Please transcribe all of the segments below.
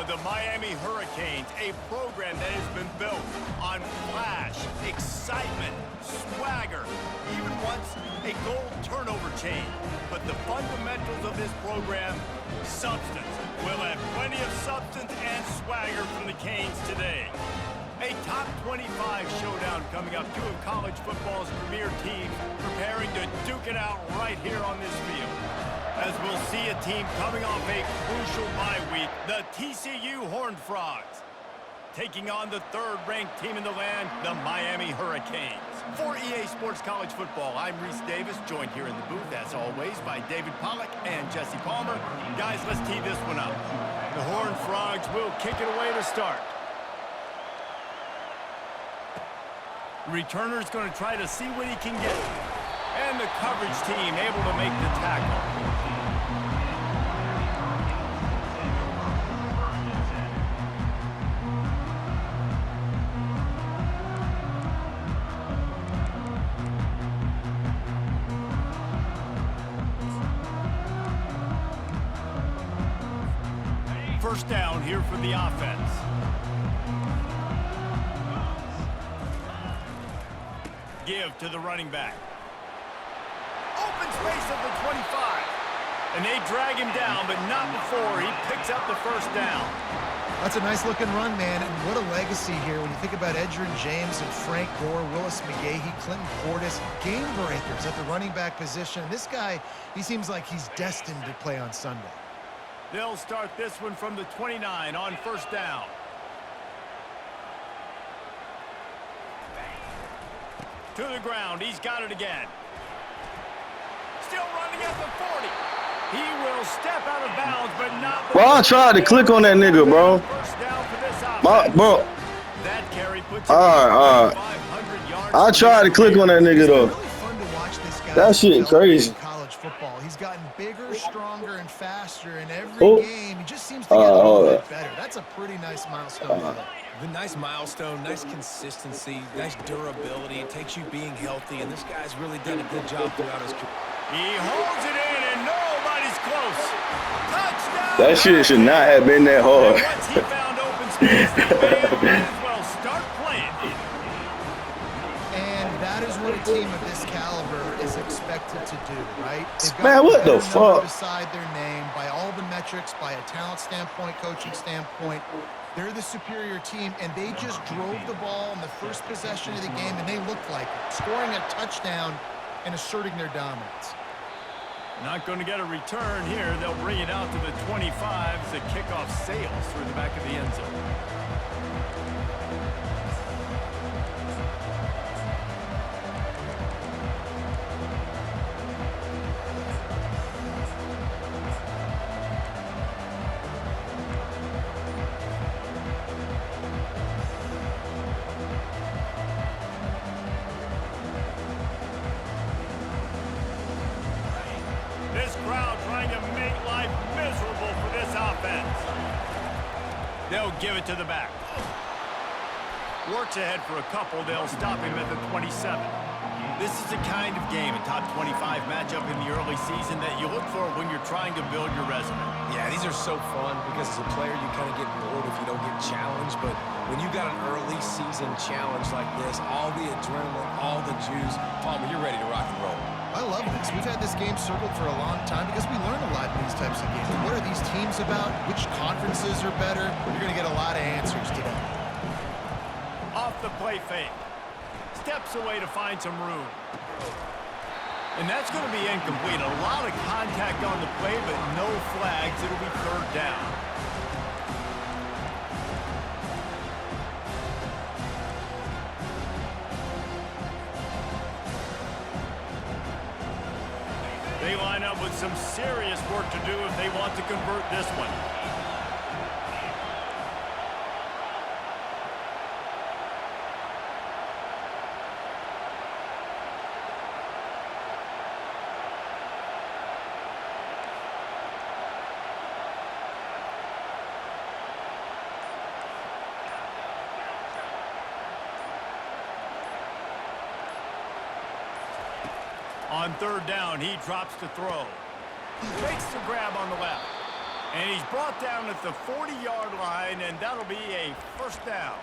of the Miami Hurricanes, a program that has been built on flash, excitement, swagger, even once a goal turnover chain. But the fundamentals of this program, substance. We'll have plenty of substance and swagger from the Canes today. A top 25 showdown coming up. Two of college football's premier teams preparing to duke it out right here on this field. As we'll see a team coming off a crucial bye week, the TCU Horned Frogs, taking on the third-ranked team in the land, the Miami Hurricanes. For EA Sports College Football, I'm Reese Davis, joined here in the booth, as always, by David Pollack and Jesse Palmer. Guys, let's tee this one up. The Horned Frogs will kick it away to start. Returner's going to try to see what he can get. And the coverage team able to make the tackle. First down here for the offense. Give to the running back. Open space at the 25. And they drag him down, but not before he picks up the first down. That's a nice-looking run, man, and what a legacy here when you think about Edgerrin James and Frank Gore, Willis McGahee, Clinton Portis, game breakers at the running back position. This guy, he seems like he's destined to play on Sunday. They'll start this one from the 29 on first down. To the ground, he's got it again. Still running at the 40. He will step out of bounds, but not. Bro, I tried to click on that nigga, bro. First down for this Bro. That carry puts all right. 500 yards. I tried to click on that nigga though. It's really fun to watch this guy. That shit crazy. In college football, he's gotten bigger, stronger, and faster in every game. He just seems to get a little bit better. That's a pretty nice milestone. The nice milestone, nice consistency, nice durability. It takes you being healthy, and this guy's really done a good job throughout his career. He holds it in, and nobody's close. Touchdown! That shit should not have been that hard. Once he found open space, the band might as well start playing. And that is what a team of this caliber is expected to do, right? They've got Man, what the fuck? beside their name, by all the metrics, by a talent standpoint, coaching standpoint. They're the superior team, and they just drove the ball in the first possession of the game, and they looked like it, scoring a touchdown and asserting their dominance. Not going to get a return here. They'll bring it out to the 25 as the kickoff sails through the back of the end zone. This crowd trying to make life miserable for this offense. They'll give it to the back. Works ahead for a couple. They'll stop him at the 27. This is the kind of game, a top 25 matchup in the early season that you look for when you're trying to build your resume. Yeah, these are so fun because as a player, you kind of get bored if you don't get challenged. But when you got an early season challenge like this, all the adrenaline, all the juice, Palmer, you're ready to rock and roll. I love this. We've had this game circled for a long time because we learn a lot in these types of games. What are these teams about? Which conferences are better? You're going to get a lot of answers today. Off the play fake. Steps away to find some room. And that's going to be incomplete. A lot of contact on the play, but no flags. It'll be third down. They line up with some serious work to do if they want to convert this one. On third down, he drops to throw. Makes the grab on the left. And he's brought down at the 40-yard line, and that'll be a first down.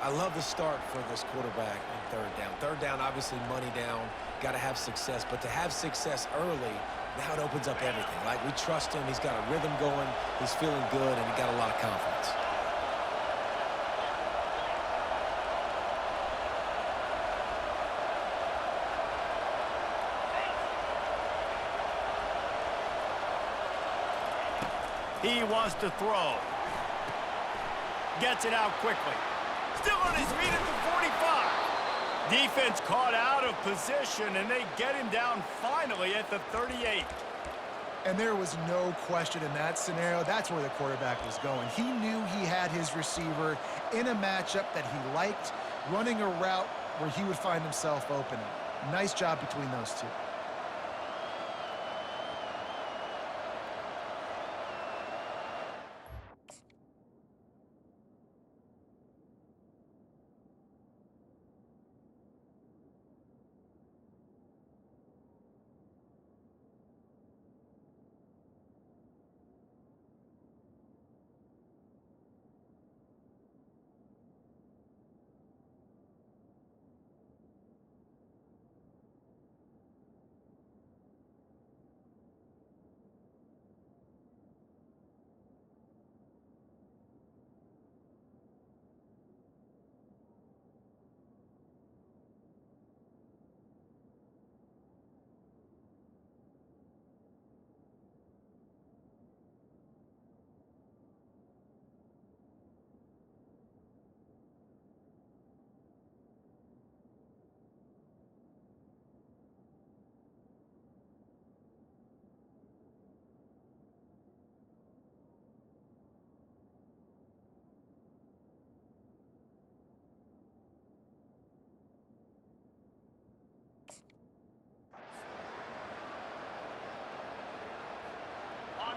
I love the start for this quarterback on third down. Third down, obviously money down, got to have success. But to have success early, now it opens up everything. Like, we trust him. He's got a rhythm going. He's feeling good, and he got a lot of confidence. He wants to throw. Gets it out quickly. Still on his feet at the 45. Defense caught out of position, and they get him down finally at the 38. And there was no question in that scenario. That's where the quarterback was going. He knew he had his receiver in a matchup that he liked, running a route where he would find himself open. Nice job between those two.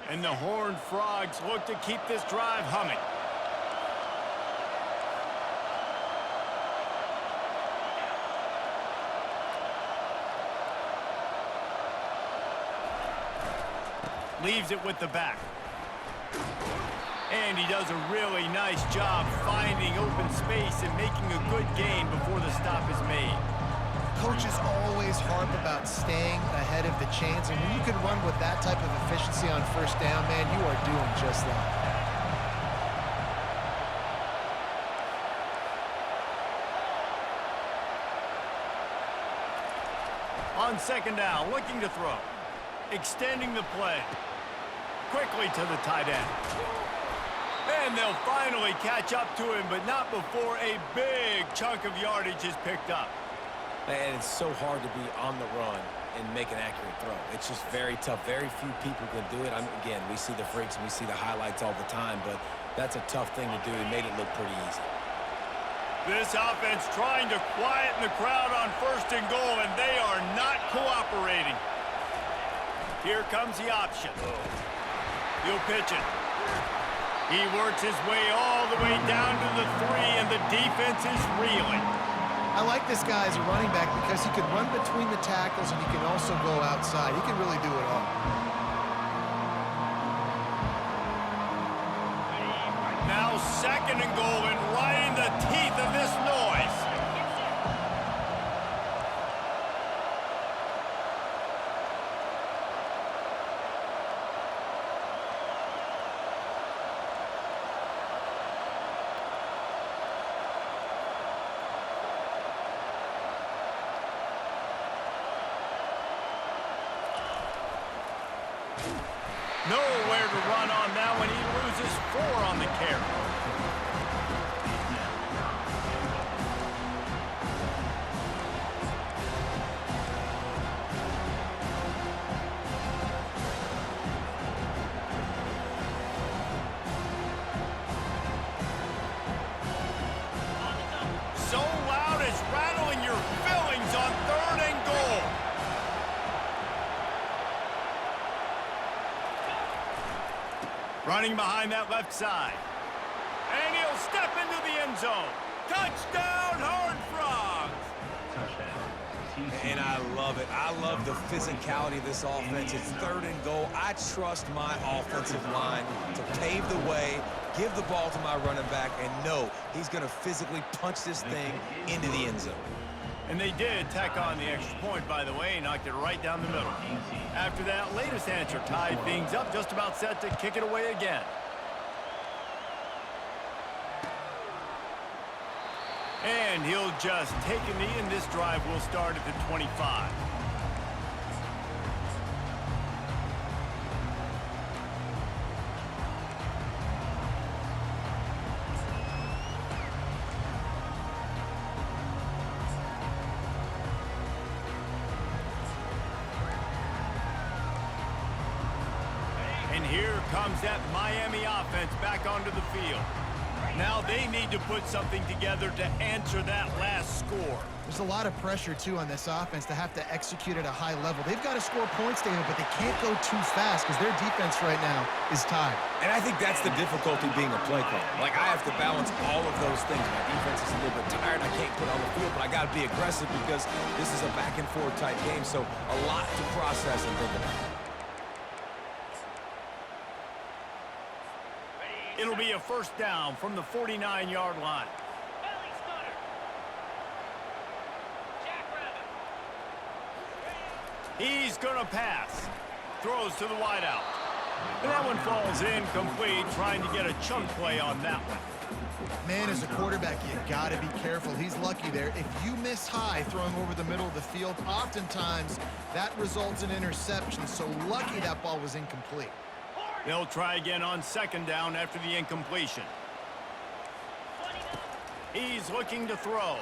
And the Horned Frogs look to keep this drive humming. Leaves it with the back. And he does a really nice job finding open space and making a good gain before the stop is made. Coaches always harp about staying ahead of the chains, and when you can run with that type of efficiency on first down, man, you are doing just that. On second down, looking to throw. Extending the play. Quickly to the tight end. And they'll finally catch up to him, but not before a big chunk of yardage is picked up. And it's so hard to be on the run and make an accurate throw. It's just very tough. Very few people can do it. Again, we see the freaks and we see the highlights all the time, but that's a tough thing to do. He made it look pretty easy. This offense trying to quieten the crowd on first and goal, and they are not cooperating. Here comes the option. He'll pitch it. He works his way all the way down to the 3, and the defense is reeling. I like this guy as a running back because he can run between the tackles and he can also go outside. He can really do it all. Now second and goal, and right in the teeth of this noise. Nowhere to run on now, and he loses 4 on the carry. So loud it's rattling your fillings on third and goal. Running behind that left side. And he'll step into the end zone. Touchdown, Horned Frogs! Touchdown, And I love it. I love the physicality of this offense. It's 3rd and goal. I trust my offensive line to pave the way, give the ball to my running back, and know he's going to physically punch this thing into the end zone. And they did tack on the extra point, by the way, knocked it right down the middle. After that, latest answer tied things up, just about set to kick it away again. And he'll just take a knee, and this drive will start at the 25. And here comes that Miami offense back onto the field. Now they need to put something together to answer that last score. There's a lot of pressure, too, on this offense to have to execute at a high level. They've got to score points, David, but they can't go too fast because their defense right now is tired. And I think that's the difficulty being a play caller. Like, I have to balance all of those things. My defense is a little bit tired. I can't put on the field, but I got to be aggressive because this is a back-and-forth type game, so a lot to process and think about. It'll be a first down from the 49-yard line. He's going to pass. Throws to the wideout. And that one falls incomplete, trying to get a chunk play on that one. Man, as a quarterback, you got to be careful. He's lucky there. If you miss high throwing over the middle of the field, oftentimes that results in interception. So lucky that ball was incomplete. They'll try again on 2nd down after the incompletion. He's looking to throw.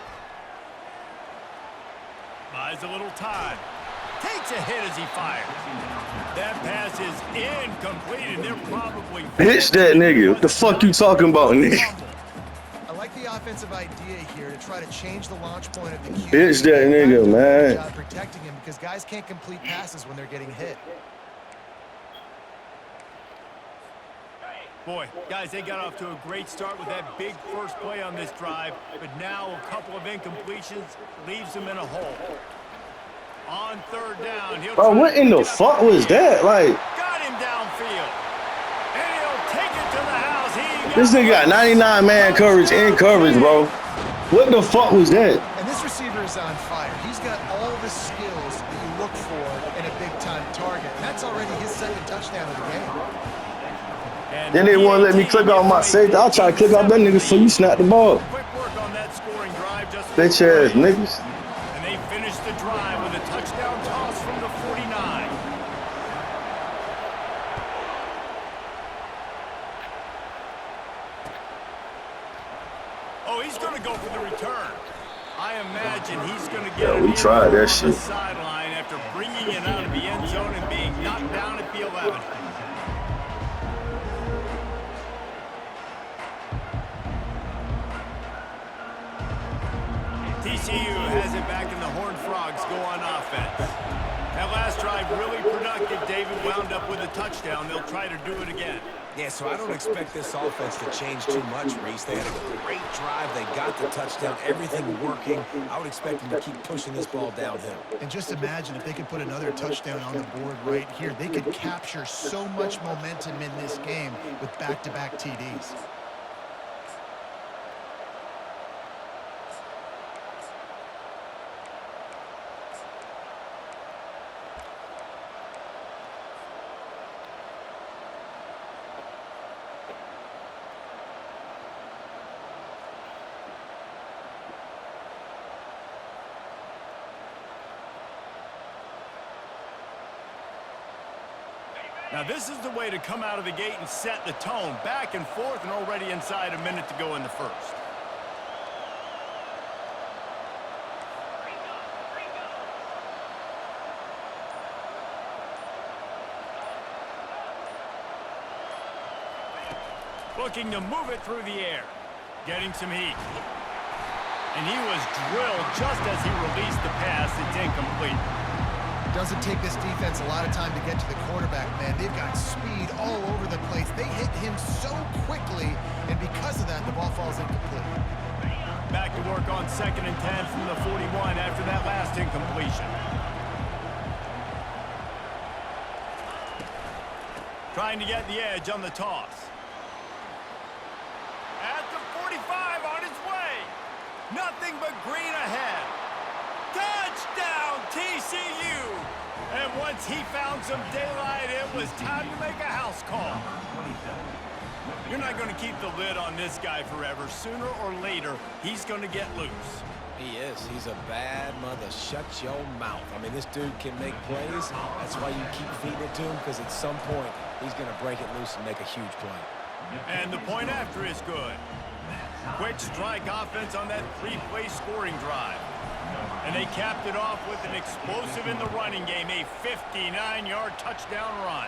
Buys a little time. Takes a hit as he fires. That pass is incomplete, and they're probably... Bitch that nigga. What the fuck you talking about, nigga? I like the offensive idea here to try to change the launch point of the QB. Bitch that nigga, man. Job protecting him because guys can't complete passes when they're getting hit. Boy, guys, they got off to a great start with that big first play on this drive, but now a couple of incompletions leaves them in a hole. On 3rd down, he'll Bro, what in the fuck was that? Like, got him downfield. And he'll take it to the house. this nigga got 99-man coverage in coverage, bro. What the fuck was that? And this receiver is on fire. He's got all the skills that you look for in a big-time target. And that's already his 2nd touchdown of the game. Then they won't let me click off my safety. I'll try to click off that nigga before you snap the ball. Quick work on that scoring drive. Just Bitch ass niggas. And they finish the drive with a touchdown toss from the 49. Oh, he's going to go for the return. I imagine he's going to get we tried that shit. the sideline after bringing it out of the end zone and being knocked down at the 11. TCU has it back, and the Horned Frogs go on offense. That last drive really productive. David wound up with a touchdown. They'll try to do it again. Yeah, so I don't expect this offense to change too much, Reese. They had a great drive. They got the touchdown, everything working. I would expect them to keep pushing this ball downhill. And just imagine if they could put another touchdown on the board right here. They could capture so much momentum in this game with back-to-back TDs. Now, this is the way to come out of the gate and set the tone. Back and forth, and already inside a minute to go in the first. Looking to move it through the air. Getting some heat. And he was drilled just as he released the pass. It's incomplete. Doesn't take this defense a lot of time to get to the quarterback, man. They've got speed all over the place. They hit him so quickly, and because of that, the ball falls incomplete. Back back to work on 2nd and 10 from the 41 after that last incompletion. Trying to get the edge on the toss. At the 45 on his way. Nothing but green ahead. Touchdown, TCU! And once he found some daylight, it was time to make a house call. You're not going to keep the lid on this guy forever. Sooner or later, he's going to get loose. He is. He's a bad mother. Shut your mouth. I mean, this dude can make plays. That's why you keep feeding it to him, because at some point, he's going to break it loose and make a huge play. And the point after is good. Quick strike offense on that 3-play scoring drive. And they capped it off with an explosive in the running game, a 59-yard touchdown run.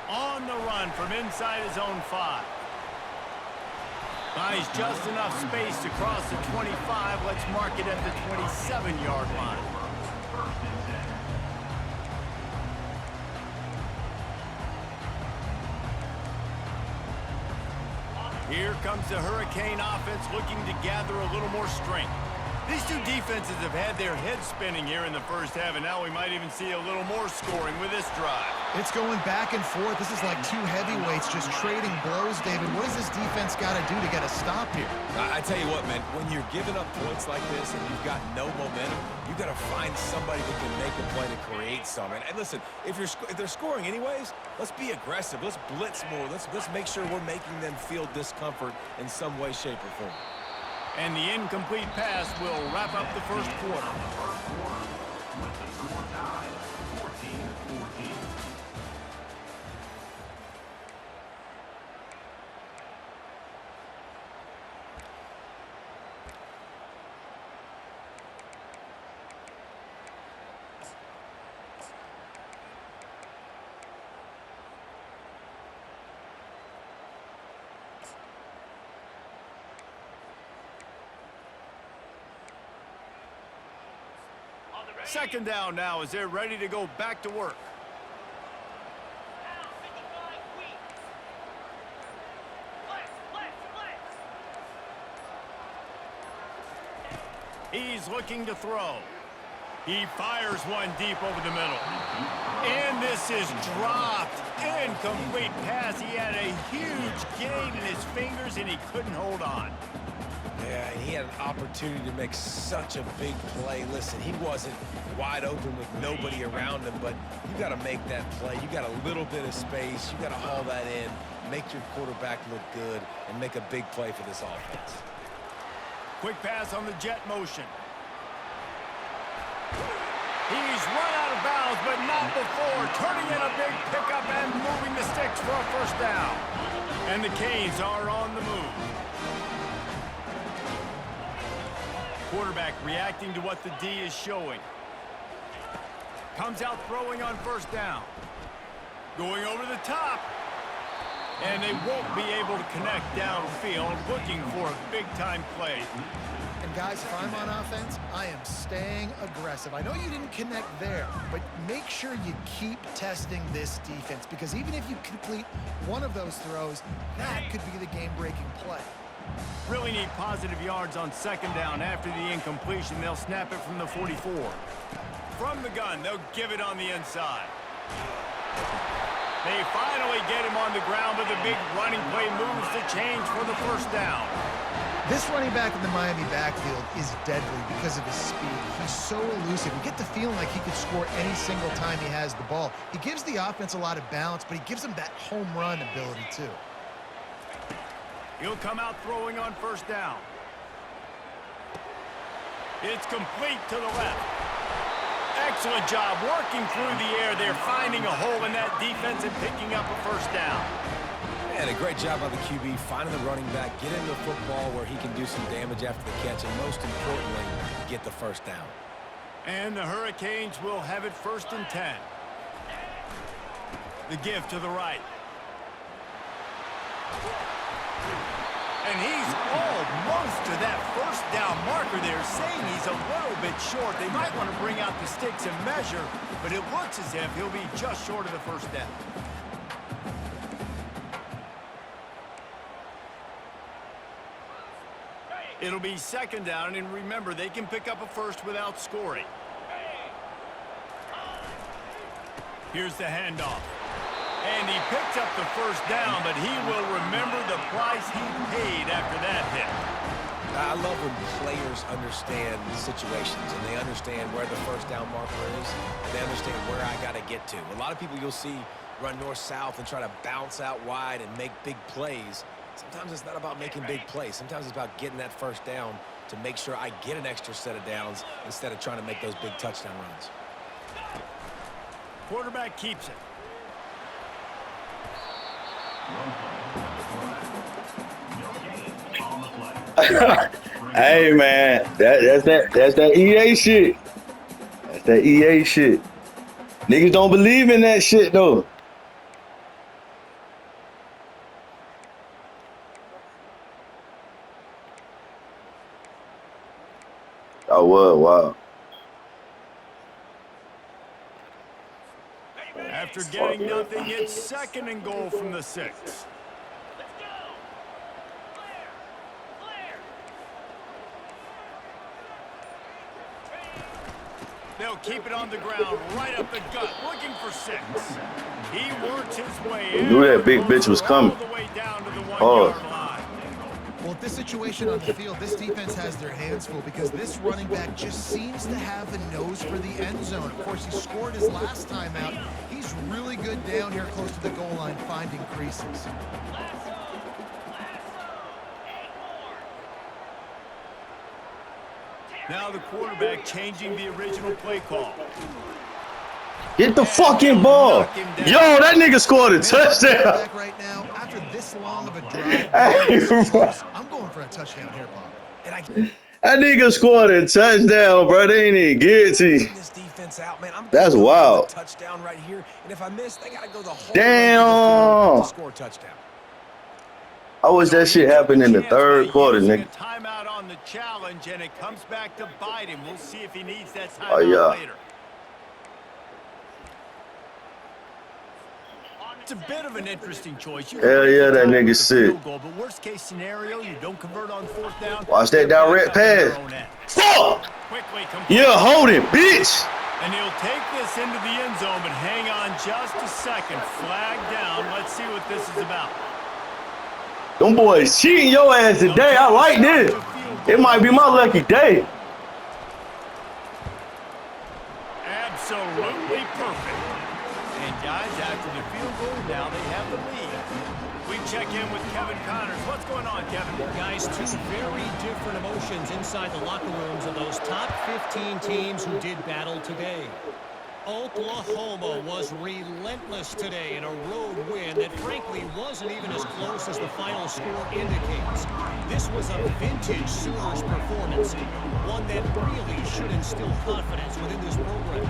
On the run from inside his own 5. Buys just enough space to cross the 25. Let's mark it at the 27-yard line. Here comes the Hurricane offense looking to gather a little more strength. These two defenses have had their heads spinning here in the first half, and now we might even see a little more scoring with this drive. It's going back and forth. This is like two heavyweights just trading blows, David. What does this defense got to do to get a stop here? I tell you what, man, when you're giving up points like this and you've got no momentum, you got to find somebody that can make a play to create some. And listen, if they're scoring anyways, let's be aggressive. Let's blitz more. Let's make sure we're making them feel discomfort in some way, shape, or form. And the incomplete pass will wrap up the first quarter. Second down now as they're ready to go back to work. He's looking to throw. He fires one deep over the middle. And this is dropped. Incomplete pass. He had a huge gain in his fingers and he couldn't hold on. Yeah, he had an opportunity to make such a big play. Listen, he wasn't wide open with nobody around him, but you got to make that play. You got a little bit of space. You got to haul that in, make your quarterback look good, and make a big play for this offense. Quick pass on the jet motion. He's run out of bounds, but not before. Turning in a big pickup and moving the sticks for a first down. And the Canes are on the move. Quarterback reacting to what the D is showing. Comes out throwing on first down. Going over the top. And they won't be able to connect downfield, looking for a big-time play. And guys, if I'm on offense, I am staying aggressive. I know you didn't connect there, but make sure you keep testing this defense, because even if you complete one of those throws, that could be the game-breaking play. Really need positive yards on second down. After the incompletion, they'll snap it from the 44. From the gun, they'll give it on the inside. They finally get him on the ground, but the big running play moves the change for the first down. This running back in the Miami backfield is deadly because of his speed. He's so elusive. You get the feeling like he could score any single time he has the ball. He gives the offense a lot of balance, but he gives them that home run ability too. He'll come out throwing on first down. It's complete to the left. Excellent job working through the air. They're finding a hole in that defense and picking up a first down. And a great job by the QB, finding the running back, get into the football where he can do some damage after the catch, and most importantly, get the first down. And the Hurricanes will have it 1st and 10. The give to the right. And he's almost to that first down marker there, saying he's a little bit short. They might want to bring out the sticks and measure, but it looks as if he'll be just short of the first down. It'll be second down, and remember, they can pick up a first without scoring. Here's the handoff. And he picked up the first down, but he will remember the price he paid after that hit. I love when players understand situations and they understand where the first down marker is. And they understand where I got to get to. A lot of people you'll see run north-south and try to bounce out wide and make big plays. Sometimes it's not about making big plays. Sometimes it's about getting that first down to make sure I get an extra set of downs instead of trying to make those big touchdown runs. Quarterback keeps it. Hey man, that's that EA shit. That's that EA shit. Niggas don't believe in that shit though. Oh wow. After getting nothing, it's second and goal from the 6. They'll keep it on the ground, right up the gut, looking for 6. He works his way in. Knew that big bitch was coming. All the way down to the 1-yard line. Well, at this situation on the field, this defense has their hands full because this running back just seems to have a nose for the end zone. Of course, he scored his last time out. He's really good down here close to the goal line, finding creases. Now the quarterback changing the original play call. Get the fucking ball. Yo, that nigga scored a touchdown. Right now, after this long of a drive, I'm going for a touchdown here, Bob. That nigga scored a touchdown, bro. They ain't even get to you. This defense out, man. I'm That's wild. Touchdown right here, and if I miss, they gotta go the whole Damn. way to score a touchdown. I wish that shit happened in the third quarter, nigga. Timeout on the challenge, and it comes back to bite him. We'll see if he needs that timeout Oh, yeah. later. It's a bit of an interesting choice. Hell yeah, that nigga sick. Goal, but worst case scenario, you don't convert on 4th down. Watch that direct pass. Fuck! Yeah, hold it, bitch! And he'll take this into the end zone, but hang on just a second. Flag down. Let's see what this is about. Them boys cheating your ass today. I like this. It might be my lucky day. Absolutely perfect. And guys, after the field goal, now they have the lead. We check in with Kevin Connors. What's going on, Kevin? Guys, two very different emotions inside the locker rooms of those top 15 teams who did battle today. Oklahoma was relentless today in a road win that frankly wasn't even as close as the final score indicates. This was a vintage Sooners performance, one that really should instill confidence within this program.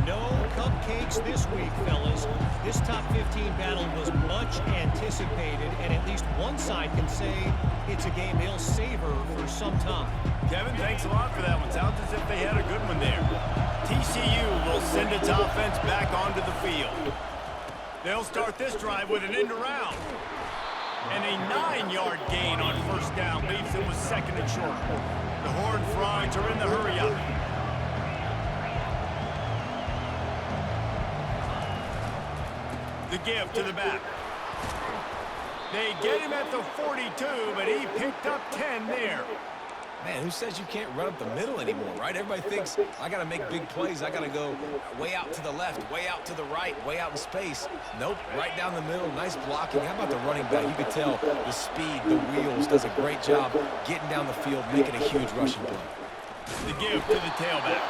No cupcakes this week, fellas. This top 15 battle was much anticipated, and at least one side can say it's a game they'll savor for some time. Kevin, thanks a lot for that one. Sounds as if they had a good one there. TCU will send its offense back onto the field. They'll start this drive with an end around. And a 9-yard gain on 1st down leaves them with 2nd and short. The Horned Frogs are in the hurry-up. The give to the back. They get him at the 42, but he picked up 10 there. Man, who says you can't run up the middle anymore, right? Everybody thinks, I got to make big plays. I got to go way out to the left, way out to the right, way out in space. Nope, right down the middle, nice blocking. How about the running back? You could tell the speed, the wheels, does a great job getting down the field, making a huge rushing play. The give to the tailback.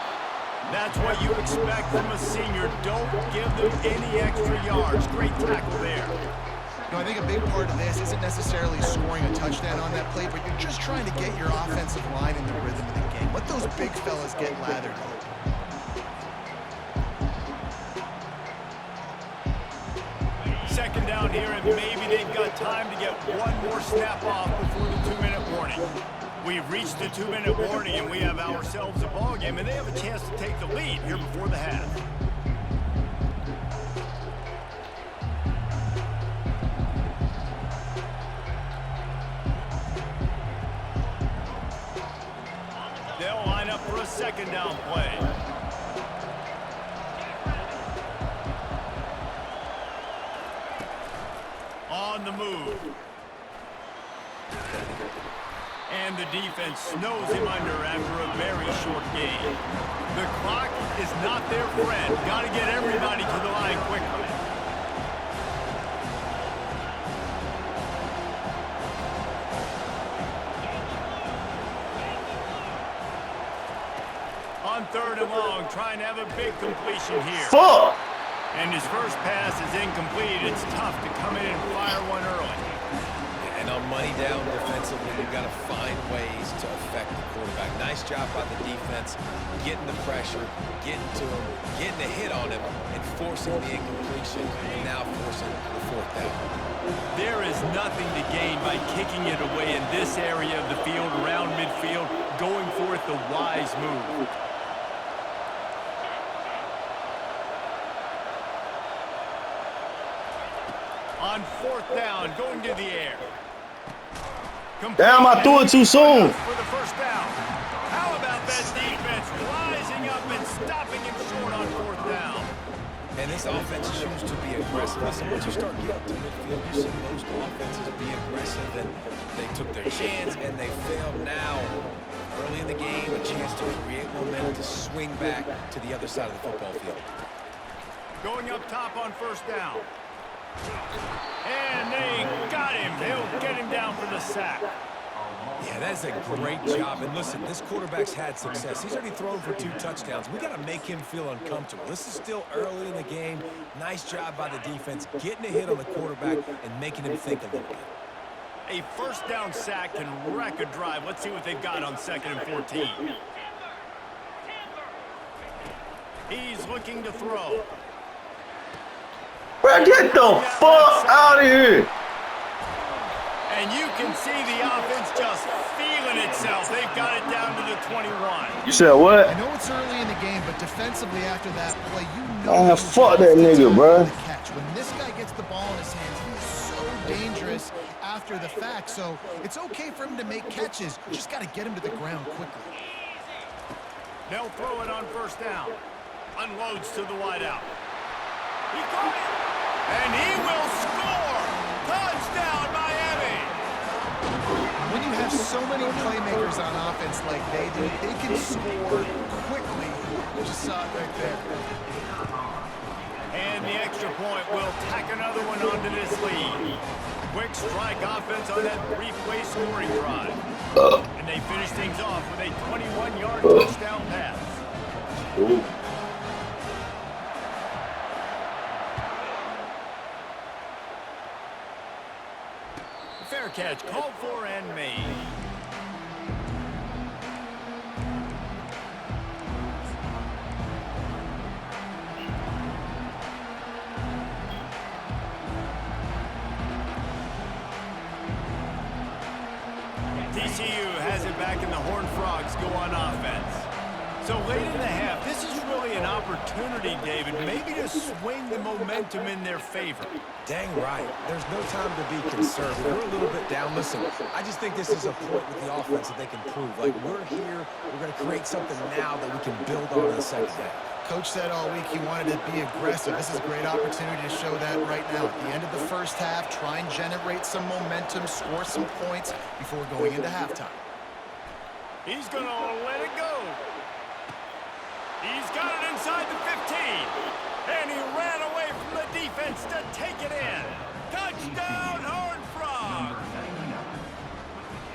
That's what you expect from a senior. Don't give them any extra yards. Great tackle there. You know, I think a big part of this isn't necessarily scoring a touchdown on that play, but you're just trying to get your offensive line in the rhythm of the game. Let those big fellas get lathered. Second down here, and maybe they've got time to get one more snap off before the 2-minute warning. We've reached the 2-minute warning, and we have ourselves a ball game, and they have a chance to take the lead here before the half. out for a second down play. On the move. And the defense snows him under after a very short game. The clock is not their friend. Got to get everybody to the line quickly. On 3rd and long, trying to have a big completion here. Fuck! And his first pass is incomplete. It's tough to come in and fire one early. And on money down defensively, you've got to find ways to affect the quarterback. Nice job by the defense, getting the pressure, getting to him, getting a hit on him, and forcing the incompletion, and now forcing the 4th down. There is nothing to gain by kicking it away in this area of the field, around midfield, going for it the wise move. On 4th down, going to the air. Damn, I threw it too soon. For the first down. How about that defense rising up and stopping him short on 4th down? And this offense chooses to be aggressive. Listen, once you start getting up to midfield, you see most offenses be aggressive, and they took their chance, and they failed now. Early in the game, a chance to create momentum, to swing back to the other side of the football field. Going up top on 1st down. And they got him. They'll get him down for the sack. Yeah, that's a great job. And listen, this quarterback's had success. He's already thrown for 2 touchdowns. We got to make him feel uncomfortable. This is still early in the game. Nice job by the defense, getting a hit on the quarterback and making him think a little bit. A 1st down sack can wreck a drive. Let's see what they've got on 2nd and 14. He's looking to throw. Bro, get the fuck out of here. And you can see the offense just feeling itself. They've got it down to the 21. You said what? I know it's early in the game, but defensively after that play, you know. Fuck that nigga, bro. Catch. When this guy gets the ball in his hands, he is so dangerous after the fact. So it's okay for him to make catches. You just got to get him to the ground quickly. They'll throw it on 1st down. Unloads to the wideout. He caught it. And he will score. Touchdown, Miami. When you have so many playmakers on offense like they do, they can score quickly. You just saw it right there. And the extra point will tack another one onto this lead. Quick strike offense on that three-play scoring drive. And they finish things off with a 21-yard touchdown pass. Ooh. Fair catch called for and made. TCU has it back and the Horned Frogs go on offense. So late in the half, this is really an opportunity, David, maybe to swing the momentum in their favor. Dang right. There's no time to be conservative. We're a little bit down. Listen, I just think this is a point with the offense that they can prove. Like, we're here, we're going to create something now that we can build on in the second half. Coach said all week he wanted to be aggressive. This is a great opportunity to show that right now. At the end of the first half, try and generate some momentum, score some points before going into halftime. He's going to let it go. He's got it inside the 15. And he ran away from the defense to take it in. Touchdown, Horned Frogs.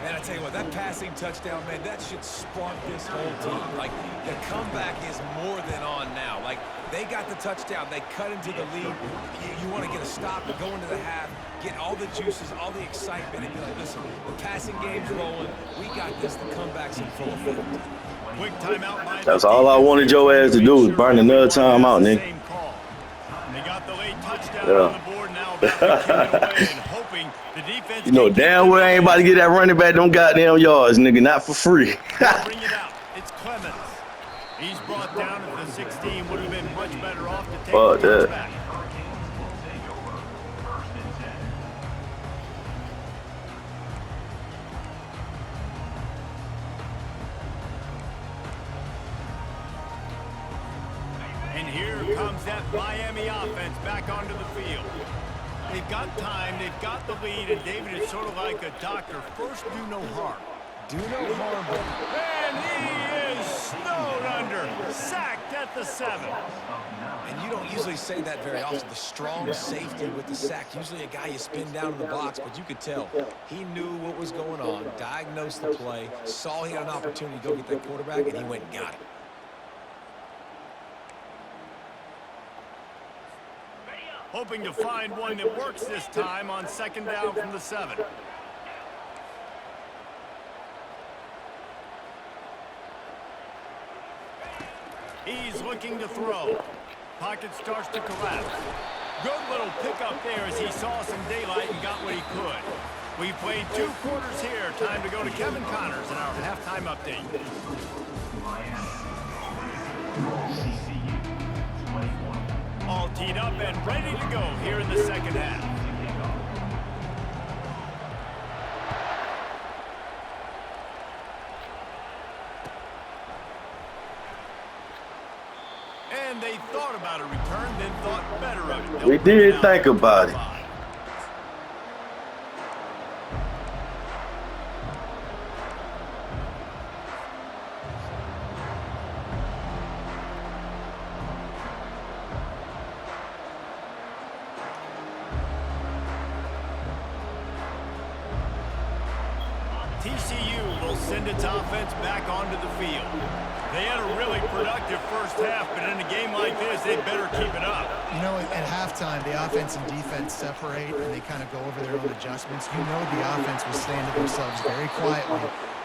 Man, I tell you what, that passing touchdown, man, that should spark this whole team. Like, the comeback is more than on now. Like, they got the touchdown. They cut into the lead. You want to get a stop and go into the half, get all the juices, all the excitement, and be like, listen, the passing game's rolling. We got this. The comeback's in full effect. Quick timeout by That's all I wanted your ass to do is burn another timeout, nigga. They got the late touchdown on the board now, about to kick it away and hoping the defense. You know damn well I ain't about to get that running back them goddamn yards, nigga, not for free. Bring it out. It's Clemens. He's brought down at the 16. Would have been much better off to take the touchback. And here comes that Miami offense back onto the field. They've got time, they've got the lead, and David is sort of like a doctor. First, do no harm. Do no harm, but... And he is snowed under, sacked at the 7. And you don't usually say that very often, the strong safety with the sack. Usually a guy you spin down in the box, but you could tell he knew what was going on, diagnosed the play, saw he had an opportunity to go get that quarterback, and he went and got it. Hoping to find one that works this time on 2nd down from the 7. He's looking to throw. Pocket starts to collapse. Good little pickup there as he saw some daylight and got what he could. We've played 2 quarters here. Time to go to Kevin Connors in our halftime update. All teed up and ready to go here in the 2nd half. And they thought about a return, then thought better of it. We did think about it. TCU will send its offense back onto the field. They had a really productive first half, but in a game like this, they better keep it up. You know, at halftime, the offense and defense separate, and they kind of go over their own adjustments. You know the offense was saying to themselves very quietly,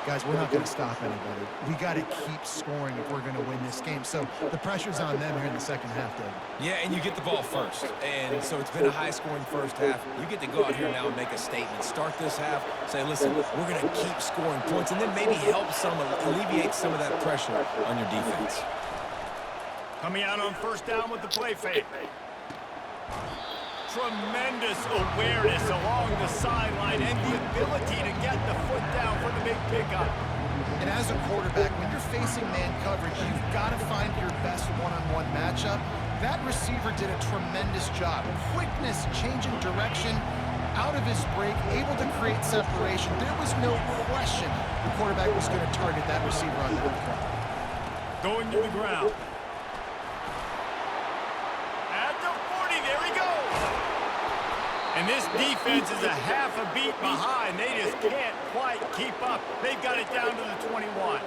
guys, we're not going to stop anybody. We got to keep scoring if we're going to win this game. So the pressure's on them here in the 2nd half, David. Yeah, and you get the ball first. And so it's been a high-scoring first half. You get to go out here now and make a statement. Start this half, say, listen, we're going to keep scoring points, and then maybe help alleviate some of that pressure on your defense. Coming out on 1st down with the play fake. Tremendous awareness along the sideline and the ability to get the foot down for the big pickup. And as a quarterback, when you're facing man coverage, you've got to find your best one-on-one matchup. That receiver did a tremendous job. Quickness, changing direction, out of his break, able to create separation. There was no question the quarterback was going to target that receiver on that play. Going to the ground. At the 40, there he goes. And this defense is a half a beat behind. They just can't quite keep up. They've got it down to the 21.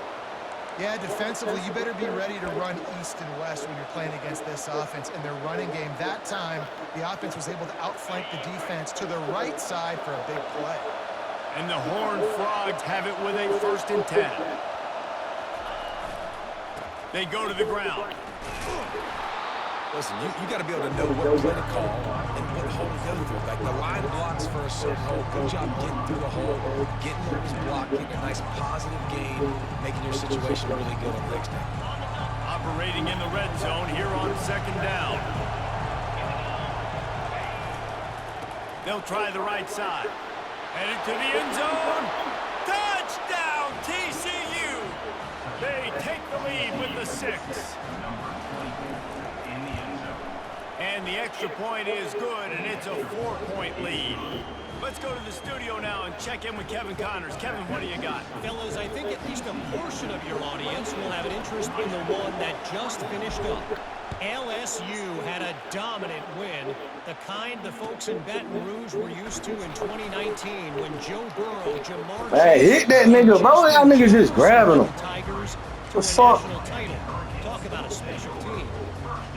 Yeah, defensively, you better be ready to run east and west when you're playing against this offense. And their running game, that time, the offense was able to outflank the defense to the right side for a big play. And the Horned Frogs have it with a 1st and 10. They go to the ground. Listen, you got to be able to know what play to call and what hole to go through. Like the line blocks for a certain hole. Good job getting through the hole, getting over his block, getting a nice positive gain, making your situation really good on next down. Operating in the red zone here on 2nd down. They'll try the right side. Headed to the end zone. Touchdown, TCU! They take the lead with the 6. And the extra point is good, and it's a 4-point lead. Let's go to the studio now and check in with Kevin Connors. Kevin, what do you got? Fellas, I think at least a portion of your audience will have an interest in the one that just finished up. LSU had a dominant win, the kind the folks in Baton Rouge were used to in 2019 when Joe Burrow, Jamar Hey, hit that nigga, bro. Y'all niggas just grabbing him. Tigers to What's a up? national title. Talk about a special team.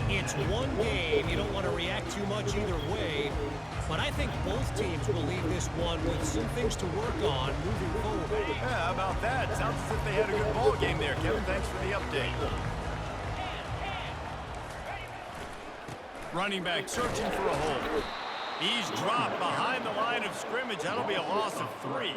It's one game. You don't want to react too much either way. But I think both teams will leave this one with some things to work on moving forward. Yeah, how about that? Sounds as if they had a good ball game there, Kevin. Thanks for the update. Running back searching for a hole. He's dropped behind the line of scrimmage. That'll be a loss of 3.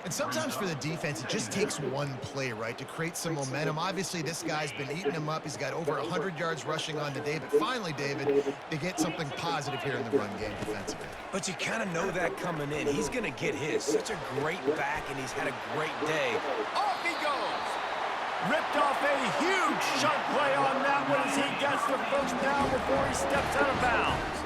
And sometimes for the defense, it just takes one play, right, to create some momentum. Obviously, this guy's been eating him up. He's got over 100 yards rushing on the day. But finally, David, they get something positive here in the run game defensively. But you kind of know that coming in. He's going to get his. Such a great back, and he's had a great day. Off he goes. Ripped off a huge chunk play on that one as he gets the first down before he steps out of bounds.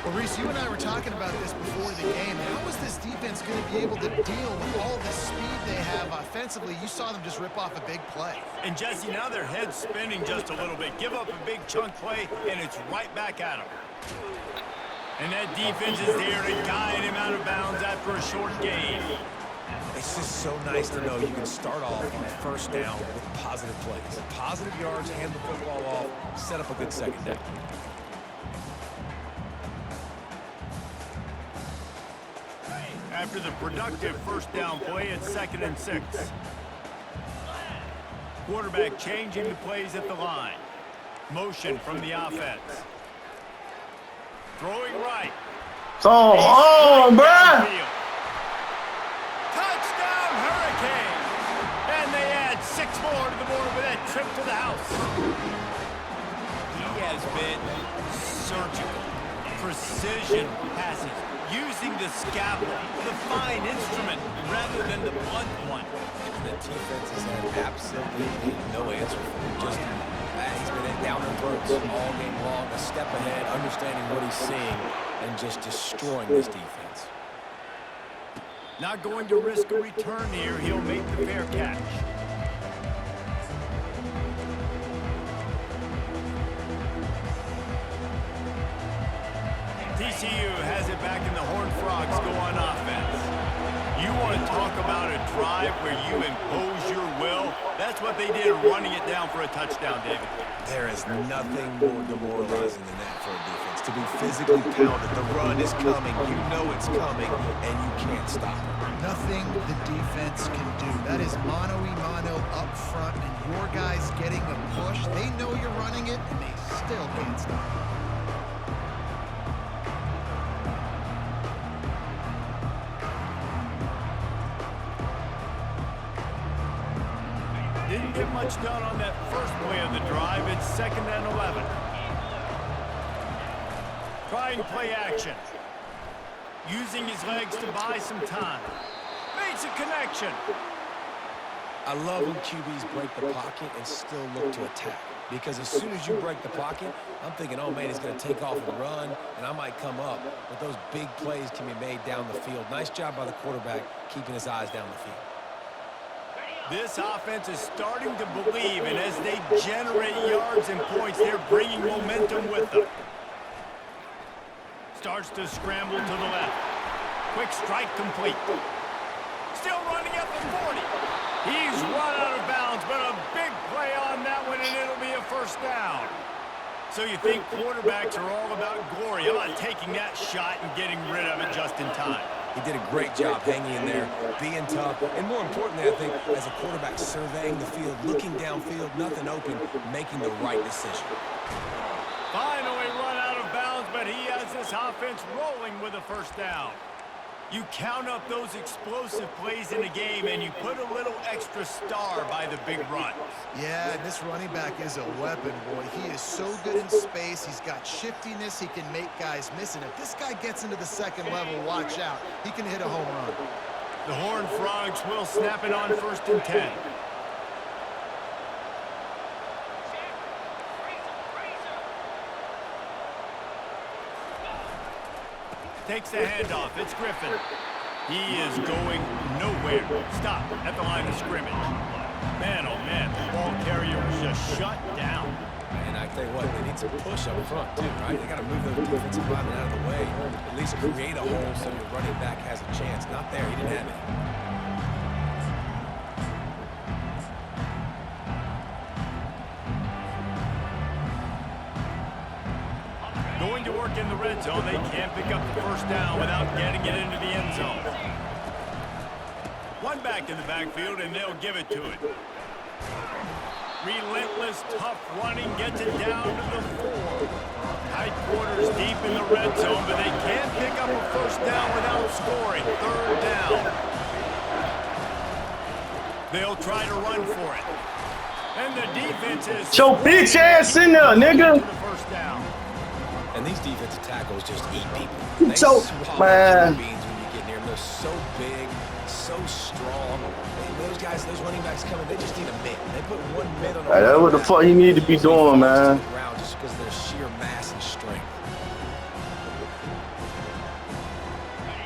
Well, Reese, you and I were talking about this before the game. How is this defense going to be able to deal with all the speed they have offensively? You saw them just rip off a big play. And, Jesse, now their head's spinning just a little bit. Give up a big chunk play, and it's right back at them. And that defense is there to guide him out of bounds after a short gain. It's just so nice to know you can start off on first down with positive plays. Positive yards, hand the football off, set up a good second down. After the productive first down play, it's 2nd and 6. Quarterback changing the plays at the line. Motion from the offense. Throwing right. Come on, bruh. Touchdown, Hurricanes! And they add 6 more to the board with that trip to the house. He has been surgical. Precision passes. Using the scalpel, the fine instrument, rather than the blunt one. The defense has had absolutely no answer for him. Just, he's been down their throats all game long, a step ahead, understanding what he's seeing, and just destroying this defense. Not going to risk a return here. He'll make the fair catch. TCU has it back, and the Horned Frogs go on offense. You want to talk about a drive where you impose your will? That's what they did, running it down for a touchdown, David. There is nothing more demoralizing than that for a defense. To be physically pounded, the run is coming, you know it's coming, and you can't stop it. Nothing the defense can do. That is mano-a-mano up front, and your guys getting a push. They know you're running it, and they still can't stop it. Didn't get much done on that first play of the drive. It's 2nd and 11. Trying play action. Using his legs to buy some time. Makes a connection. I love when QBs break the pocket and still look to attack. Because as soon as you break the pocket, I'm thinking, oh, man, he's going to take off and run, and I might come up. But those big plays can be made down the field. Nice job by the quarterback keeping his eyes down the field. This offense is starting to believe, and as they generate yards and points, they're bringing momentum with them. Starts to scramble to the left. Quick strike complete. Still running at the 40. He's run out of bounds, but a big play on that one, and it'll be a first down. So you think quarterbacks are all about glory, about taking that shot and getting rid of it just in time. He did a great job hanging in there, being tough, and more importantly, I think, as a quarterback surveying the field, looking downfield, nothing open, making the right decision. Finally run out of bounds, but he has this offense rolling with a first down. You count up those explosive plays in a game, and you put a little extra star by the big runs. Yeah, and this running back is a weapon, boy. He is so good in space. He's got shiftiness. He can make guys miss. And if this guy gets into the second level, watch out. He can hit a home run. The Horned Frogs will snap it on 1st and 10. Takes the handoff. It's Griffin. He is going nowhere. Stop at the line of scrimmage. Man, oh man, the ball carrier was just shut down. And I tell you what, they need some push up front too, right? They got to move those defensive linemen out of the way, at least create a hole so your running back has a chance. Not there. He didn't have it. Going to work in the red zone. They can't pick up the first down without getting it into the end zone. One back in the backfield, and they'll give it to it. Relentless, tough running gets it down to the 4. Tight quarters deep in the red zone, but they can't pick up a first down without scoring. 3rd down. They'll try to run for it. And the defense is... Your bitch ass in there, nigga. The first down. And these defensive tackles just eat people. They So, swallow man. human beings when you get near them. They're so big, so strong. And those guys, those running backs coming, they just need a mid. They put one mid on the Hey, that's what the fuck you need to be doing, man. Just because of their sheer mass and strength.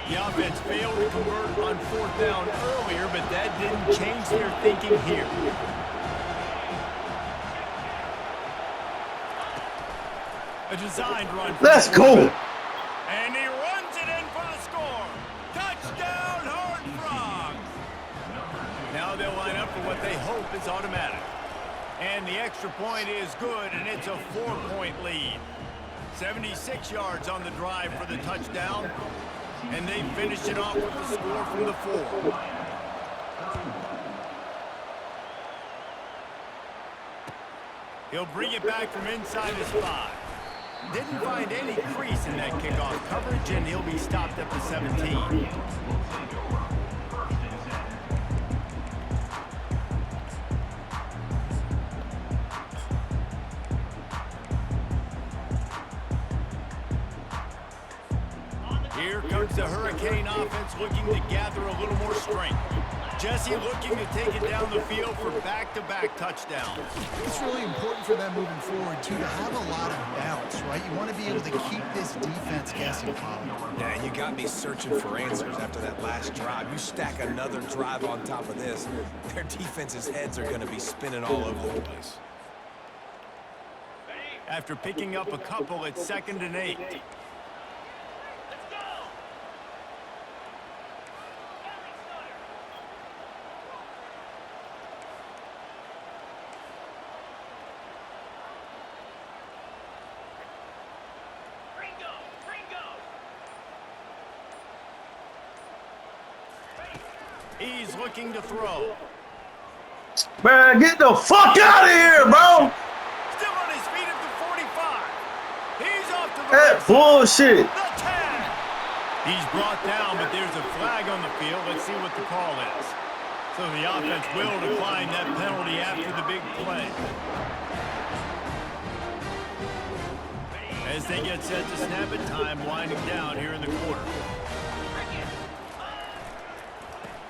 The offense failed to convert on 4th down earlier, but that didn't change their thinking here. A designed run. Let's go. And he runs it in for the score. Touchdown, Horned Frogs. Now they'll line up for what they hope is automatic. And the extra point is good, and it's a 4-point lead. 76 yards on the drive for the touchdown. And they finish it off with the score from the 4. He'll bring it back from inside his 5. Didn't find any crease in that kickoff coverage, and he'll be stopped at the 17. Here comes the Hurricane offense looking to gather a little more strength. Jesse looking to take it down the field for back-to-back touchdowns. It's really important for them moving forward, too, to have a lot of bounce, right? You want to be able to keep this defense guessing, Colin. Yeah, you got me searching for answers after that last drive. You stack another drive on top of this, their defense's heads are going to be spinning all over the place. After picking up a couple, it's 2nd and 8. He's looking to throw. Man, get the fuck out of here, bro. Still on his feet at the 45. He's off to the That bullshit. The 10. He's brought down, but there's a flag on the field. Let's see what the call is. So the offense will decline that penalty after the big play. As they get set to snap it, time winding down here in the quarter.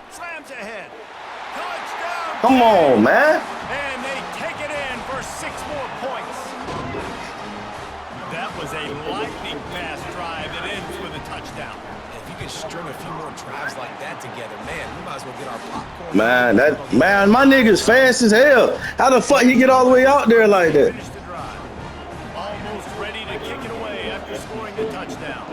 Slams ahead. Touchdown. Come on, man. And they take it in for 6 more points. That was a lightning-fast drive that ends with a touchdown. If you can string a few more drives like that together, man, we might as well get our popcorn. Man, my nigga's fast as hell. How the fuck he get all the way out there like that? Finish the drive. Almost ready to kick it away after scoring the touchdown.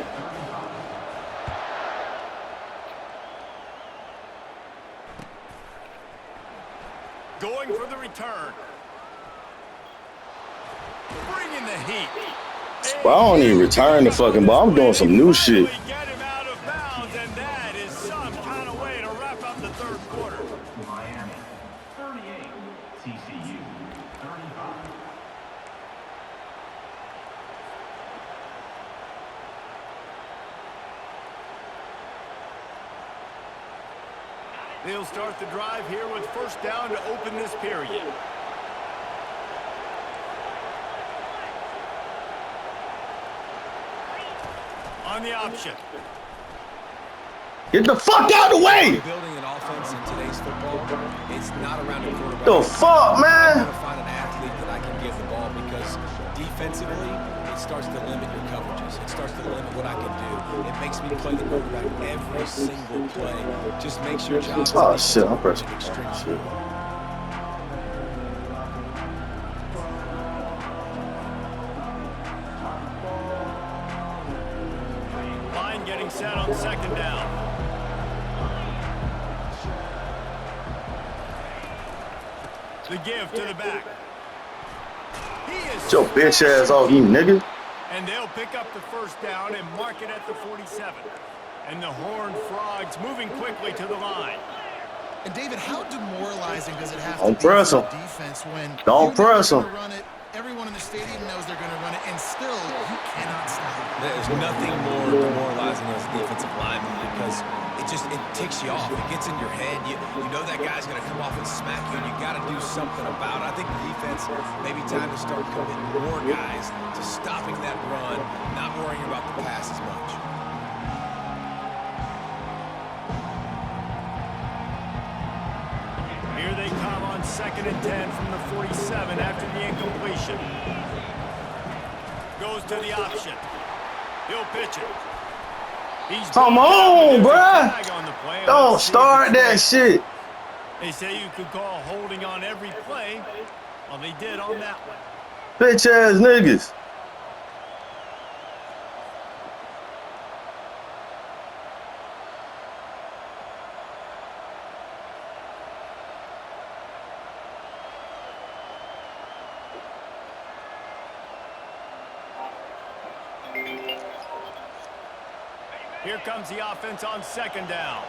Going for the return. Bringing the heat. Well, I don't even return the fucking ball. I'm doing some new shit. Get him out of bounds, and that is some kind of way to wrap up the 3rd quarter. Miami, 38, TCU, 35. They'll start the drive here with 1st down to open this period. On the option. Get the fuck out of the way. Building an offense in today's football, it's not around a quarterback. The fuck, man? I want to find an athlete that I can give the ball because defensively, it starts to limit your coverages. It starts to limit what I can do. It makes me play the quarterback every single play. Just makes your job. Oh shit, I'm pressing. Extreme Shit. Line getting set on 2nd down. The give to the back. He is Get your bitch ass off, you nigga. And they'll pick up the 1st down and mark it at the 47. And the Horned Frogs moving quickly to the line. And David, how demoralizing does it have to Don't be press for him. defense when Don't you know press they're him. gonna run it, everyone in the stadium knows they're going to run it, and still you cannot stop it. There's nothing more demoralizing as a defensive lineman because it ticks you off. It gets in your head. You know that guy's going to come off and smack you, and you got to do something about it. I think the defense, maybe time to start committing more guys to stopping that run, not worrying about the pass as much. on 2nd and 10 from the 47 after the incompletion. Goes to the option. He'll pitch it. He's Come on, bruh. on the play. Don't start that shit. They say you could call holding on every play. Well, they did on that one. Bitch ass niggas. Here comes the offense on 2nd down.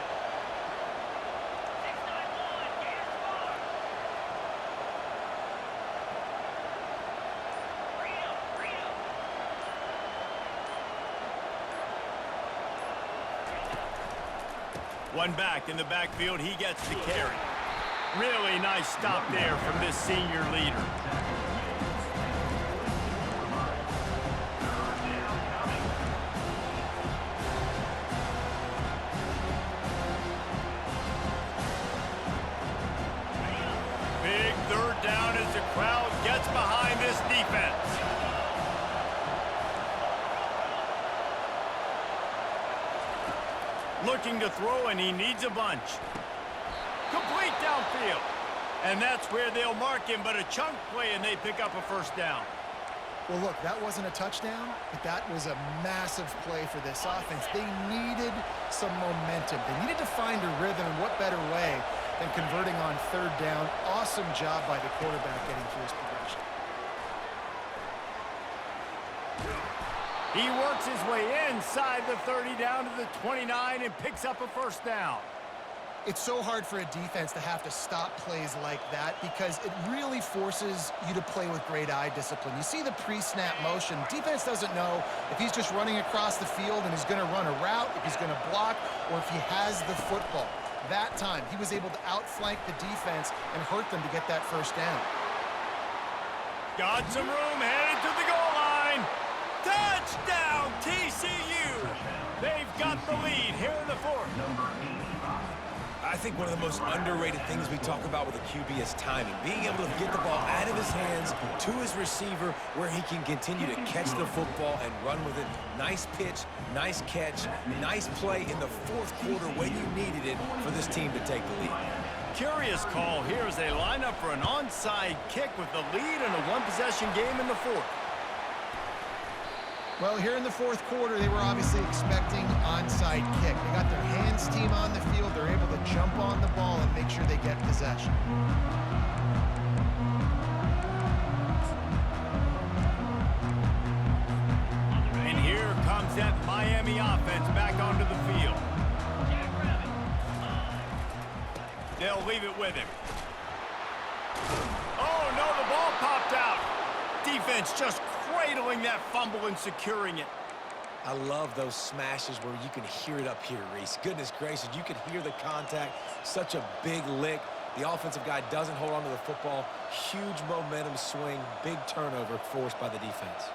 One back in the backfield, he gets the carry. Really nice stop there from this senior leader. Big 3rd down as the crowd gets behind this defense. Looking to throw, and he needs a bunch. Complete downfield. And that's where they'll mark him, but a chunk play, and they pick up a 1st down. Well, look, that wasn't a touchdown, but that was a massive play for this offense. They needed some momentum. They needed to find a rhythm, and what better way than converting on 3rd down. Awesome job by the quarterback getting through his progression. He works his way inside the 30 down to the 29 and picks up a 1st down. It's so hard for a defense to have to stop plays like that because it really forces you to play with great eye discipline. You see the pre-snap motion. Defense doesn't know if he's just running across the field and he's going to run a route, if he's going to block, or if he has the football. That time, he was able to outflank the defense and hurt them to get that 1st down. Got some room, headed to the goal line. Touchdown, TCU! They've got the lead here in the 4th. I think one of the most underrated things we talk about with a QB is timing. Being able to get the ball out of his hands to his receiver where he can continue to catch the football and run with it. Nice pitch, nice catch, nice play in the 4th quarter when you needed it for this team to take the lead. Curious call here as they line up for an onside kick with the lead in a 1-possession game in the 4th. Well, here in the 4th quarter, they were obviously expecting onside kick. They got their hands team on the field. They're able to jump on the ball and make sure they get possession. And here comes that Miami offense back onto the field. They'll leave it with him. Oh, no, the ball popped out. Defense just cradling that fumble and securing it. I love those smashes where you can hear it up here, Reese. Goodness gracious, you can hear the contact. Such a big lick. The offensive guy doesn't hold on to the football. Huge momentum swing. Big turnover forced by the defense.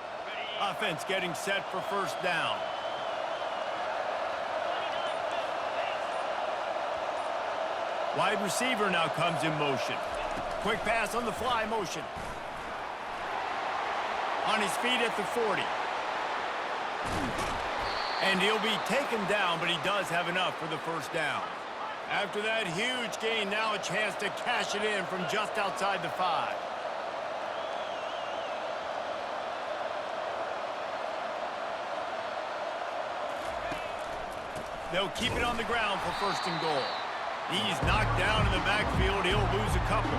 Offense getting set for 1st down. Wide receiver now comes in motion. Quick pass on the fly motion. On his feet at the 40. And he'll be taken down, but he does have enough for the 1st down. After that huge gain, now a chance to cash it in from just outside the 5. They'll keep it on the ground for 1st and goal. He's knocked down in the backfield. He'll lose a couple.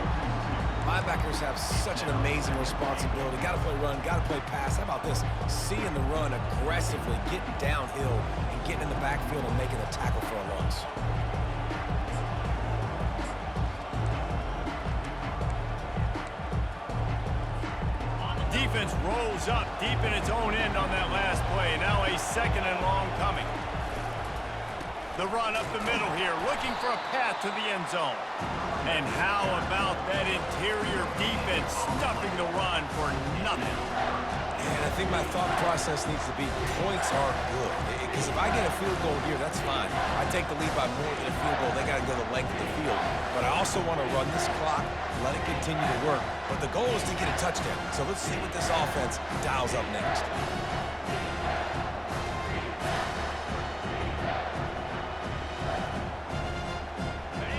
Linebackers have such an amazing responsibility. Got to play run, got to play pass. How about this? Seeing the run aggressively, getting downhill, and getting in the backfield and making a tackle for a loss. Defense rolls up deep in its own end on that last play. Now a 2nd and long coming. The run up the middle here, looking for a path to the end zone. And how about that interior defense stuffing the run for nothing? And I think my thought process needs to be points are good. Because if I get a field goal here, that's fine. I take the lead by more than a field goal. They got to go the length of the field. But I also want to run this clock, let it continue to work, but the goal is to get a touchdown. So let's see what this offense dials up next.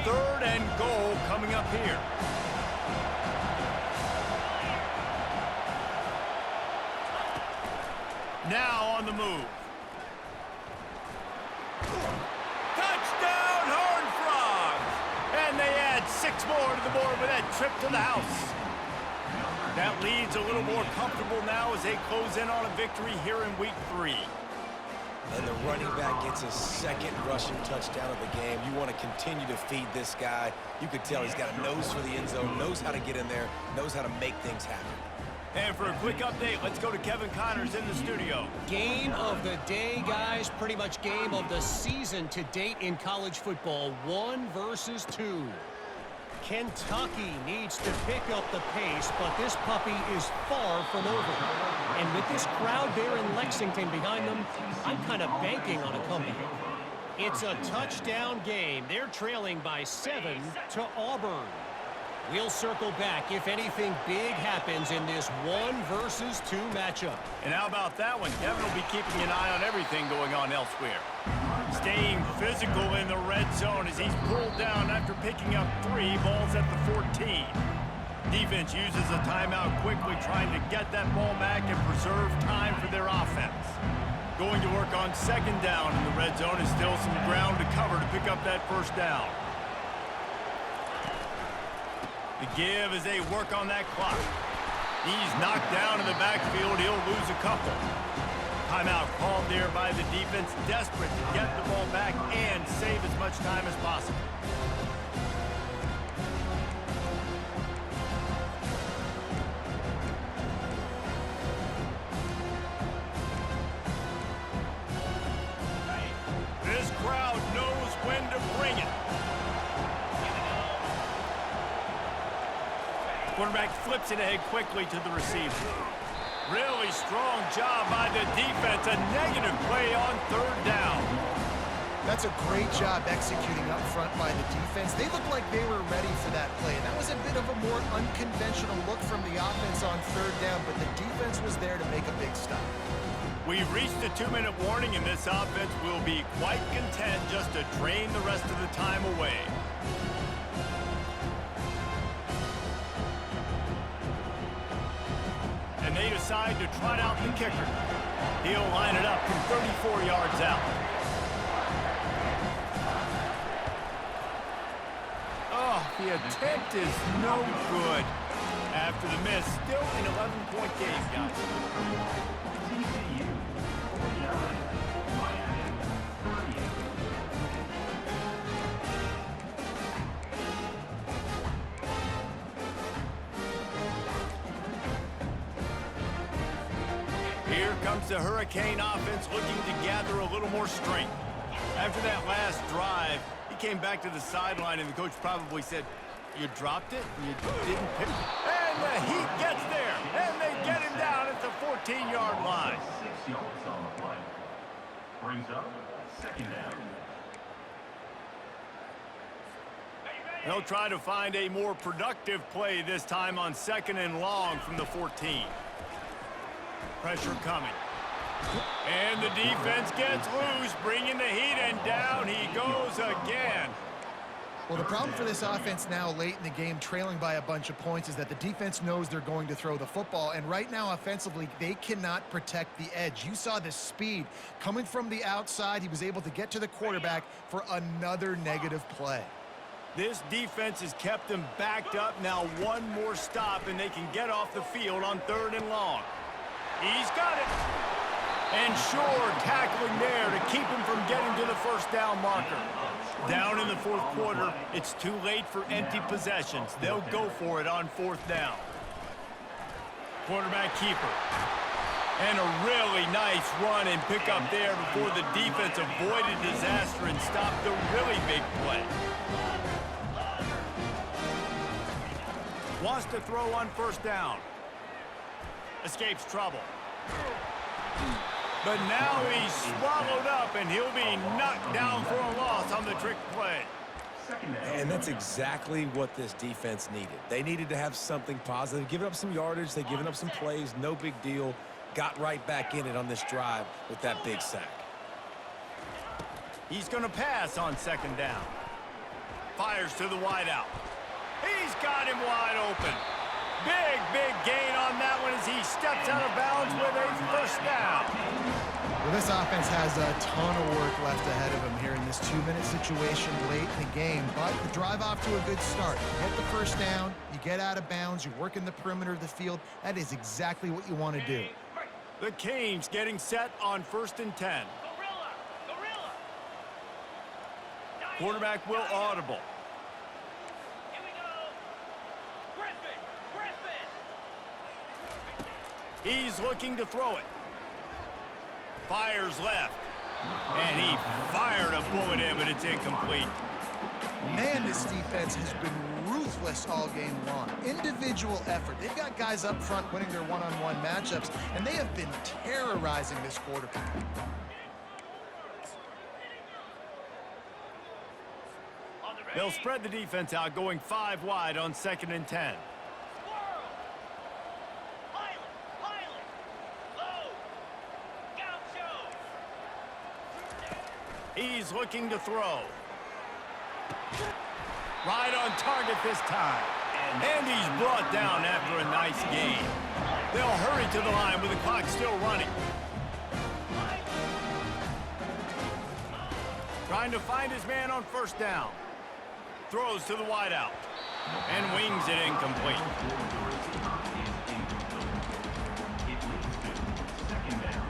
Third and goal coming up here. Now on the move. Touchdown, Horned Frogs! And they add 6 more to the board with that trip to the house. That lead's a little more comfortable now as they close in on a victory here in week 3. And the running back gets his second rushing touchdown of the game. You want to continue to feed this guy. You could tell he's got a nose for the end zone, knows how to get in there, knows how to make things happen. And for a quick update, let's go to Kevin Connors in the studio. Game of the day, guys. Pretty much game of the season to date in college football. 1 versus 2. Kentucky needs to pick up the pace, but this puppy is far from over. And with this crowd there in Lexington behind them, I'm kind of banking on a comeback. It's a touchdown game. They're trailing by 7 to Auburn. We'll circle back if anything big happens in this 1 versus 2 matchup. And how about that one? Kevin will be keeping an eye on everything going on elsewhere. Staying physical in the red zone as he's pulled down after picking up 3 balls at the 14. Defense uses a timeout quickly, trying to get that ball back and preserve time for their offense. Going to work on 2nd down in the red zone is still some ground to cover to pick up that 1st down. The give as they work on that clock. He's knocked down in the backfield. He'll lose a couple. Timeout called there by the defense, desperate to get the ball back and save as much time as possible. This crowd knows when to bring it. Quarterback flips it ahead quickly to the receiver. Really strong job by the defense. A negative play on 3rd down. That's a great job executing up front by the defense. They looked like they were ready for that play. That was a bit of a more unconventional look from the offense on 3rd down, but the defense was there to make a big stop. We've reached the 2-minute warning, and this offense will be quite content just to drain the rest of the time away. And they decide to trot out the kicker. He'll line it up from 34 yards out. Oh, the attempt is no good. After the miss, still an 11-point game, guys. TCU 49, Miami 38. Here comes the Hurricane offense looking to gather a little more strength. After that last drive, he came back to the sideline, and the coach probably said, "You dropped it? You didn't pick it?" And the Heat gets there, and they get him down at the 14-yard line. 6 yards on the play. Brings up 2nd down. They'll try to find a more productive play this time on 2nd and long from the 14. Pressure coming. And the defense gets loose, bringing the Heat, and down he goes again. Well, the problem for this offense now late in the game, trailing by a bunch of points, is that the defense knows they're going to throw the football. And right now, offensively, they cannot protect the edge. You saw the speed coming from the outside. He was able to get to the quarterback for another negative play. This defense has kept them backed up. Now 1 more stop, and they can get off the field on 3rd and long. He's got it. And Shore tackling there to keep him from getting to the 1st down marker. Down in the 4th quarter, it's too late for empty possessions. They'll go for it on 4th down. Quarterback keeper. And a really nice run and pick up there before the defense avoided disaster and stopped the really big play. Wants to throw on 1st down. Escapes trouble. But now he's swallowed up, and he'll be knocked down for a loss on the trick play. Second down. And that's exactly what this defense needed. They needed to have something positive. Giving up some yardage, they've given up some plays, no big deal. Got right back in it on this drive with that big sack. He's going to pass on second down. Fires to the wideout. He's got him wide open. Big gain on that one as he steps out of bounds with a first down. Well, this offense has a ton of work left ahead of them here in this 2-minute situation late in the game, but the drive off to a good start. You get the first down, you get out of bounds, you work in the perimeter of the field. That is exactly what you want to do. The Canes getting set on 1st and 10. Quarterback will audible. He's looking to throw it. Fires left. And he fired a bullet in, but it's incomplete. Man, this defense has been ruthless all game long. Individual effort. They've got guys up front winning their one-on-one matchups, and they have been terrorizing this quarterback. They'll spread the defense out, going 5 wide on 2nd and 10. He's looking to throw. Right on target this time. And he's brought down after a nice gain. They'll hurry to the line with the clock still running. Trying to find his man on first down. Throws to the wideout. And wings it incomplete. Second down.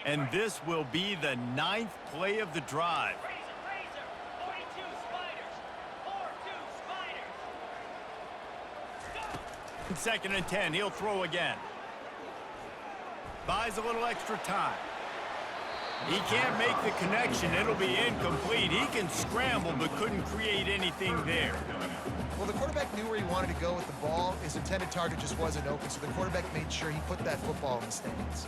And this will be the 9th play of the drive. 2nd and 10, he'll throw again. Buys a little extra time. He can't make the connection. It'll be incomplete. He can scramble, but couldn't create anything there. Well, the quarterback knew where he wanted to go with the ball. His intended target just wasn't open, so the quarterback made sure he put that football in the stands.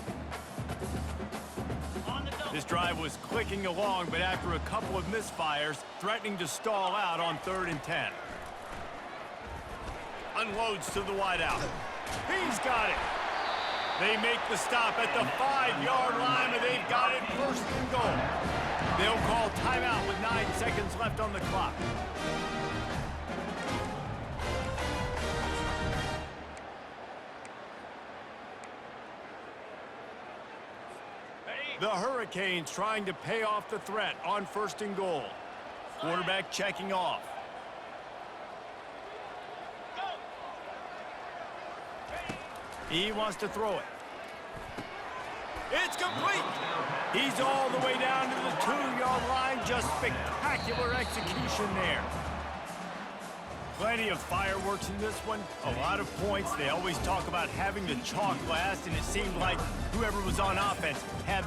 This drive was clicking along, but after a couple of misfires, threatening to stall out on 3rd and 10. Unloads to the wideout. He's got it. They make the stop at the 5-yard line, and they've got it 1st and goal. They'll call timeout with 9 seconds left on the clock. The Hurricanes trying to pay off the threat on 1st and goal. Quarterback checking off. He wants to throw it. It's complete. He's all the way down to the 2-yard line. Just spectacular execution there. Plenty of fireworks in this one. A lot of points. They always talk about having the chalk last, and it seemed like whoever was on offense had